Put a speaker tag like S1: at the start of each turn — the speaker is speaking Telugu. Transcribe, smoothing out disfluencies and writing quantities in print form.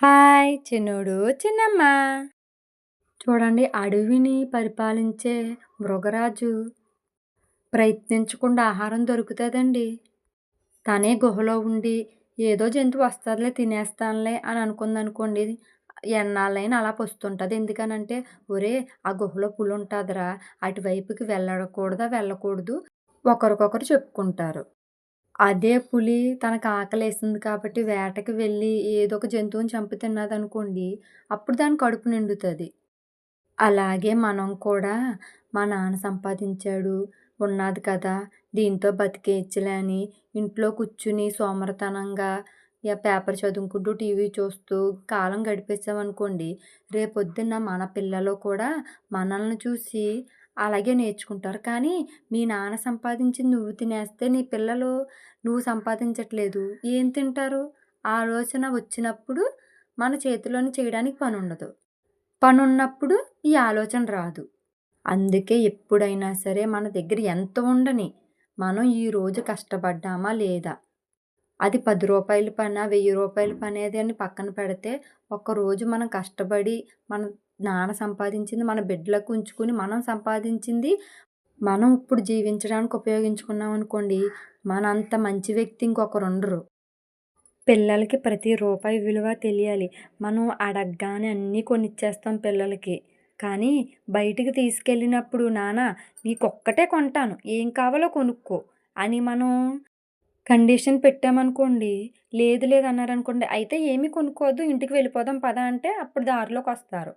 S1: హాయ్ చిన్నోడు, చిన్నమ్మ. చూడండి, అడవిని పరిపాలించే మృగరాజు ప్రయత్నించకుండా ఆహారం దొరుకుతదండి. తనే గుహలో ఉండి ఏదో జంతువు వస్తదిలే తినేస్తానులే అని అనుకుందనుకోండి, ఎన్నాళ్ళైనా అలా పొస్తుంటది. ఎందుకనంటే, ఒరేయ్! ఆ గుహలో పులుంటాదిరా, అటువైపుకి వెళ్ళకూడదు ఒకరికొకరు చెప్పుకుంటారు. అదే పులి తనకు ఆకలేసింది కాబట్టి వేటకి వెళ్ళి ఏదో ఒక జంతువుని చంపి తిన్నదనుకోండి, అప్పుడు దాని కడుపు నిండుతది. అలాగే మనం కూడా మా నాన్న సంపాదించాడు, ఉన్నాది కదా! దీంతో బతికేయచ్చులే అని ఇంట్లో కూర్చుని సోమరితనంగా పేపర్ చదువుకుంటూ, టీవీ చూస్తూ కాలం గడిపేసామనుకోండి, రేపొద్దున్న మన పిల్లలు కూడా మనల్ని చూసి అలాగే నేర్చుకుంటారు. కానీ మీ నాన్న సంపాదించింది నువ్వు తినేస్తే నీ పిల్లలు నువ్వు సంపాదించట్లేదు ఏం తింటారు? ఆలోచన వచ్చినప్పుడు మన చేతిలోని చేయడానికి పనుండదు. పనున్నప్పుడు ఈ ఆలోచన రాదు. అందుకే ఎప్పుడైనా సరే మన దగ్గర ఎంత ఉండని, మనం ఈరోజు కష్టపడ్డామా లేదా? అది రూ. 10 పనా, రూ. 1000 పనేది అని పక్కన పెడితే, ఒక్కరోజు మనం కష్టపడి మన నాన్న సంపాదించింది మన బిడ్డలకు ఉంచుకొని, మనం సంపాదించింది మనం ఇప్పుడు జీవించడానికి ఉపయోగించుకున్నామనుకోండి, మనంత మంచి వ్యక్తి ఇంకొకరుండరు. పిల్లలకి ప్రతి రూపాయి విలువ తెలియాలి. మనం అడగగానే అన్నీ కొనిచ్చేస్తాం పిల్లలకి. కానీ బయటికి తీసుకెళ్ళినప్పుడు నాన్న నీకొక్కటే కొంటాను. ఏం కావాలో కొనుక్కో అని మనం కండిషన్ పెట్టామనుకోండి, లేదు లేదు అన్నారనుకోండి, అయితే ఏమి కొనుక్కోవద్దు ఇంటికి వెళ్ళిపోదాం పద అంటే అప్పుడు దారిలోకొస్తారు.